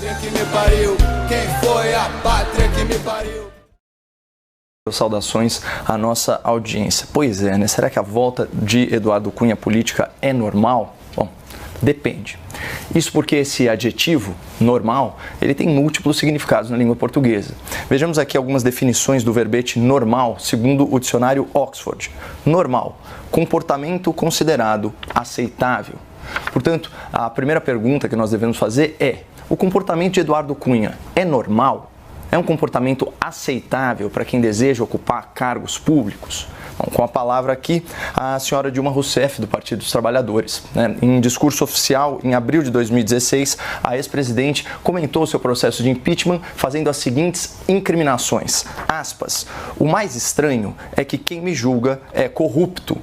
pátria que me pariu? Quem foi a pátria que me pariu? Saudações à nossa audiência. Pois é, né? Será que a volta de Eduardo Cunha à política é normal? Bom, depende. Isso porque esse adjetivo, normal, ele tem múltiplos significados na língua portuguesa. Vejamos aqui algumas definições do verbete normal, segundo o dicionário Oxford. Normal, comportamento considerado aceitável. Portanto, a primeira pergunta que nós devemos fazer é: o comportamento de Eduardo Cunha é normal? É um comportamento aceitável para quem deseja ocupar cargos públicos? Bom, com a palavra aqui, a senhora Dilma Rousseff, do Partido dos Trabalhadores. Em discurso oficial, em abril de 2016, a ex-presidente comentou seu processo de impeachment fazendo as seguintes incriminações. Aspas, o mais estranho é que quem me julga é corrupto.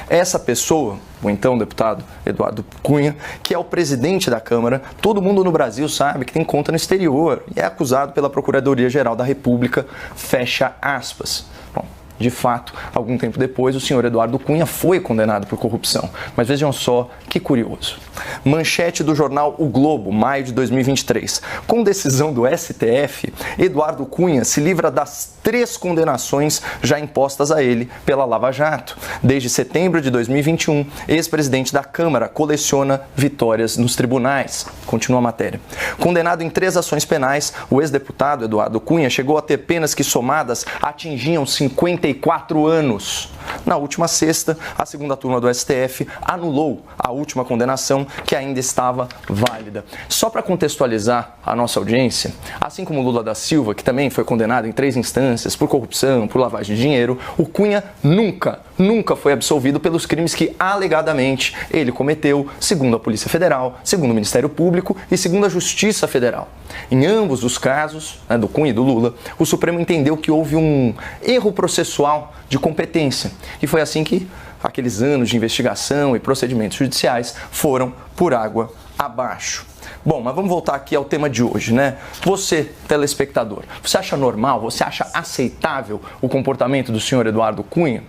Essa pessoa, o então deputado Eduardo Cunha, que é o presidente da Câmara, todo mundo no Brasil sabe que tem conta no exterior e é acusado pela Procuradoria-Geral da República, fecha aspas. Bom, de fato, algum tempo depois, o senhor Eduardo Cunha foi condenado por corrupção. Mas vejam só que curioso. Manchete do jornal O Globo, maio de 2023. Com decisão do STF, Eduardo Cunha se livra das 3 condenações já impostas a ele pela Lava Jato. Desde setembro de 2021, ex-presidente da Câmara coleciona vitórias nos tribunais. Continua a matéria. Condenado em 3 ações penais, o ex-deputado Eduardo Cunha chegou a ter penas que somadas atingiam 54 anos. Na última sexta, a segunda turma do STF anulou a última condenação que ainda estava válida. Só para contextualizar a nossa audiência, assim como Lula da Silva, que também foi condenado em 3 instâncias por corrupção, por lavagem de dinheiro, o Cunha nunca foi absolvido pelos crimes que alegadamente ele cometeu, segundo a Polícia Federal, segundo o Ministério Público e segundo a Justiça Federal. Em ambos os casos, do Cunha e do Lula, o Supremo entendeu que houve um erro processual de competência. E foi assim que aqueles anos de investigação e procedimentos judiciais foram por água abaixo. Bom, mas vamos voltar aqui ao tema de hoje, né? Você, telespectador, você acha normal, você acha aceitável o comportamento do senhor Eduardo Cunha?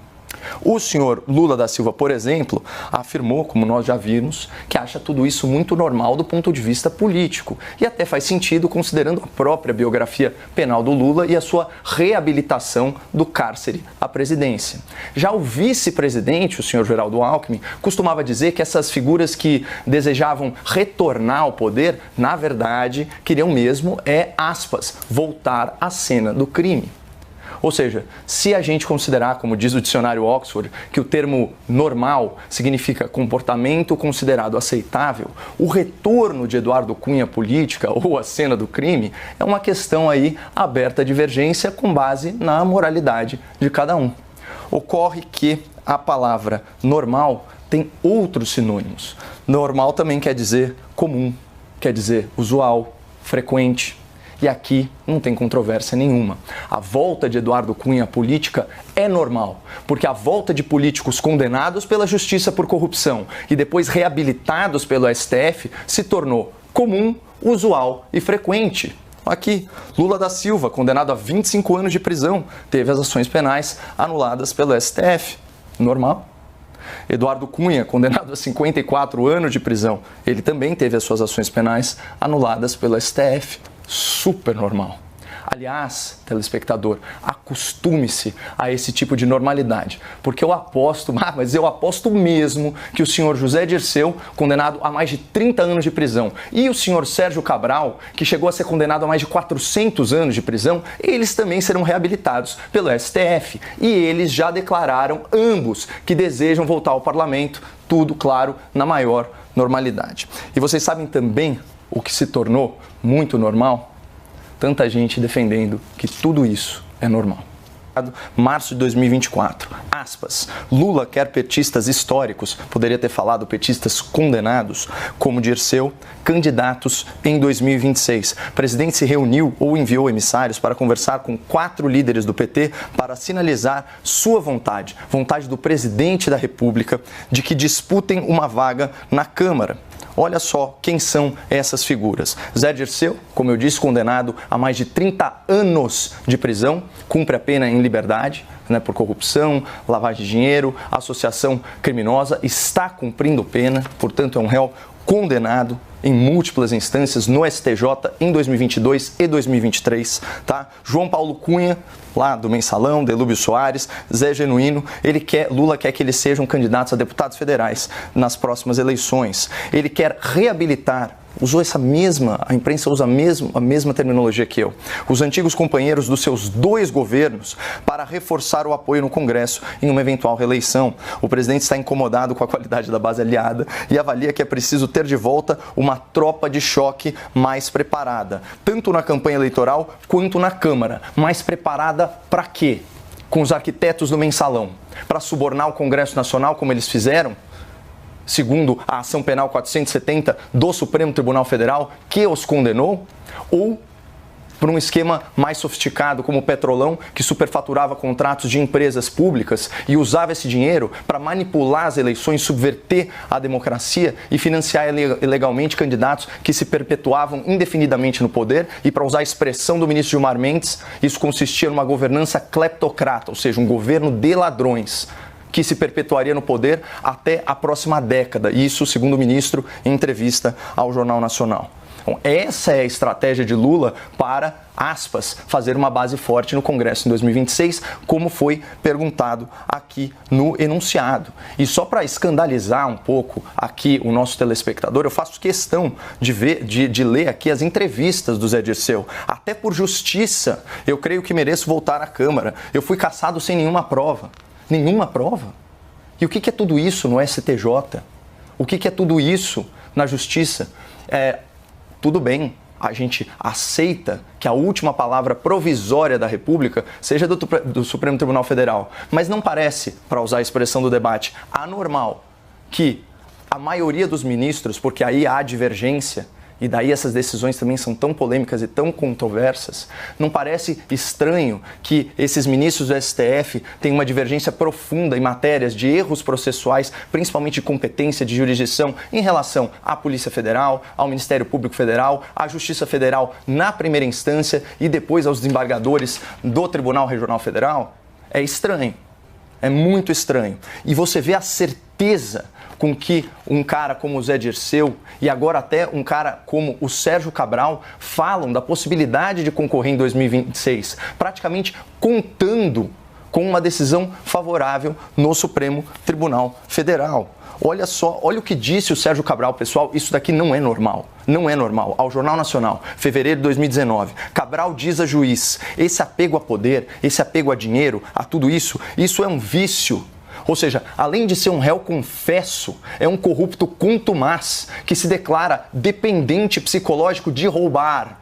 O senhor Lula da Silva, por exemplo, afirmou, como nós já vimos, que acha tudo isso muito normal do ponto de vista político. E até faz sentido considerando a própria biografia penal do Lula e a sua reabilitação do cárcere à presidência. Já o vice-presidente, o senhor Geraldo Alckmin, costumava dizer que essas figuras que desejavam retornar ao poder, na verdade, queriam mesmo, aspas, voltar à cena do crime. Ou seja, se a gente considerar, como diz o dicionário Oxford, que o termo normal significa comportamento considerado aceitável, o retorno de Eduardo Cunha à política ou à cena do crime é uma questão aí aberta à divergência com base na moralidade de cada um. Ocorre que a palavra normal tem outros sinônimos. Normal também quer dizer comum, quer dizer usual, frequente. E aqui não tem controvérsia nenhuma. A volta de Eduardo Cunha à política é normal, porque a volta de políticos condenados pela justiça por corrupção e depois reabilitados pelo STF se tornou comum, usual e frequente. Aqui, Lula da Silva, condenado a 25 anos de prisão, teve as ações penais anuladas pelo STF. Normal. Eduardo Cunha, condenado a 54 anos de prisão, ele também teve as suas ações penais anuladas pelo STF. Super normal. Aliás, telespectador, acostume-se a esse tipo de normalidade, porque eu aposto, mas eu aposto mesmo que o senhor José Dirceu, condenado a mais de 30 anos de prisão, e o senhor Sérgio Cabral, que chegou a ser condenado a mais de 400 anos de prisão, eles também serão reabilitados pelo STF. E eles já declararam, ambos, que desejam voltar ao parlamento, tudo, claro, na maior normalidade. E vocês sabem também o que se tornou muito normal? Tanta gente defendendo que tudo isso é normal. Março de 2024, aspas, Lula quer petistas históricos, poderia ter falado petistas condenados, como Dirceu, candidatos em 2026. O presidente se reuniu ou enviou emissários para conversar com 4 líderes do PT para sinalizar sua vontade do presidente da República, de que disputem uma vaga na Câmara. Olha só quem são essas figuras. Zé Dirceu, como eu disse, condenado a mais de 30 anos de prisão, cumpre a pena em liberdade, por corrupção, lavagem de dinheiro, associação criminosa, está cumprindo pena, portanto é um réu condenado em múltiplas instâncias no STJ em 2022 e 2023, tá? João Paulo Cunha, lá do Mensalão, Delúbio Soares, Zé Genuíno, Lula quer que eles sejam candidatos a deputados federais nas próximas eleições. Ele quer reabilitar, a imprensa usa a mesma terminologia que eu, os antigos companheiros dos seus 2 governos para reforçar o apoio no Congresso em uma eventual reeleição. O presidente está incomodado com a qualidade da base aliada e avalia que é preciso ter de volta uma tropa de choque mais preparada, tanto na campanha eleitoral quanto na Câmara. Mais preparada para quê? Com os arquitetos do Mensalão? Para subornar o Congresso Nacional, como eles fizeram? Segundo a ação penal 470 do Supremo Tribunal Federal, que os condenou, ou por um esquema mais sofisticado como o Petrolão, que superfaturava contratos de empresas públicas e usava esse dinheiro para manipular as eleições, subverter a democracia e financiar ilegalmente candidatos que se perpetuavam indefinidamente no poder. E, para usar a expressão do ministro Gilmar Mendes, isso consistia numa governança cleptocrata, ou seja, um governo de ladrões, que se perpetuaria no poder até a próxima década. Isso, segundo o ministro, em entrevista ao Jornal Nacional. Então, essa é a estratégia de Lula para, aspas, fazer uma base forte no Congresso em 2026, como foi perguntado aqui no enunciado. E só para escandalizar um pouco aqui o nosso telespectador, eu faço questão de ler aqui as entrevistas do Zé Dirceu. Até por justiça, eu creio que mereço voltar à Câmara. Eu fui cassado sem nenhuma prova. Nenhuma prova? E o que é tudo isso no STJ? O que é tudo isso na Justiça? Tudo bem, a gente aceita que a última palavra provisória da República seja do Supremo Tribunal Federal, mas não parece, para usar a expressão do debate, anormal que a maioria dos ministros, porque aí há divergência, e daí essas decisões também são tão polêmicas e tão controversas, não parece estranho que esses ministros do STF tenham uma divergência profunda em matérias de erros processuais, principalmente de competência de jurisdição em relação à Polícia Federal, ao Ministério Público Federal, à Justiça Federal na primeira instância e depois aos desembargadores do Tribunal Regional Federal? É estranho, é muito estranho. E você vê a certeza com que um cara como o Zé Dirceu e agora até um cara como o Sérgio Cabral falam da possibilidade de concorrer em 2026, praticamente contando com uma decisão favorável no Supremo Tribunal Federal. Olha só, olha o que disse o Sérgio Cabral, pessoal, isso daqui não é normal. Não é normal. Ao Jornal Nacional, fevereiro de 2019, Cabral diz a juiz, esse apego a poder, esse apego a dinheiro, a tudo isso, isso é um vício. Ou seja, além de ser um réu confesso, é um corrupto contumaz que se declara dependente psicológico de roubar.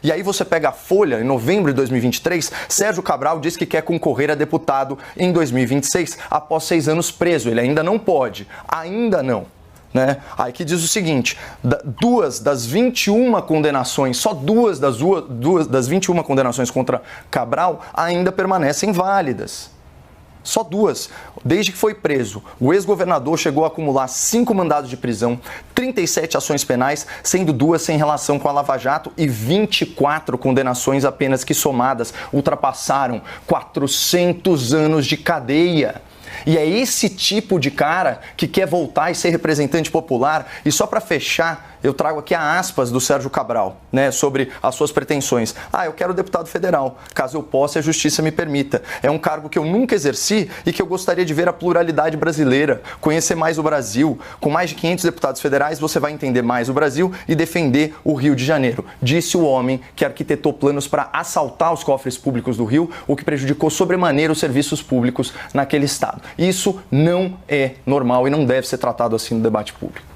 E aí você pega a Folha, em novembro de 2023, Sérgio Cabral diz que quer concorrer a deputado em 2026, após 6 anos preso. Ele ainda não pode, ainda não. Né? Aí que diz o seguinte, 2 das 21 condenações, só 2 das 21 condenações contra Cabral ainda permanecem válidas. Só 2. Desde que foi preso, o ex-governador chegou a acumular 5 mandados de prisão, 37 ações penais, sendo 2 sem relação com a Lava Jato e 24 condenações apenas que somadas ultrapassaram 400 anos de cadeia. E é esse tipo de cara que quer voltar e ser representante popular. E só para fechar, eu trago aqui a aspas do Sérgio Cabral, né, sobre as suas pretensões. Eu quero deputado federal, caso eu possa e a justiça me permita. É um cargo que eu nunca exerci e que eu gostaria de ver a pluralidade brasileira, conhecer mais o Brasil. Com mais de 500 deputados federais, você vai entender mais o Brasil e defender o Rio de Janeiro. Disse o homem que arquitetou planos para assaltar os cofres públicos do Rio, o que prejudicou sobremaneira os serviços públicos naquele estado. Isso não é normal e não deve ser tratado assim no debate público.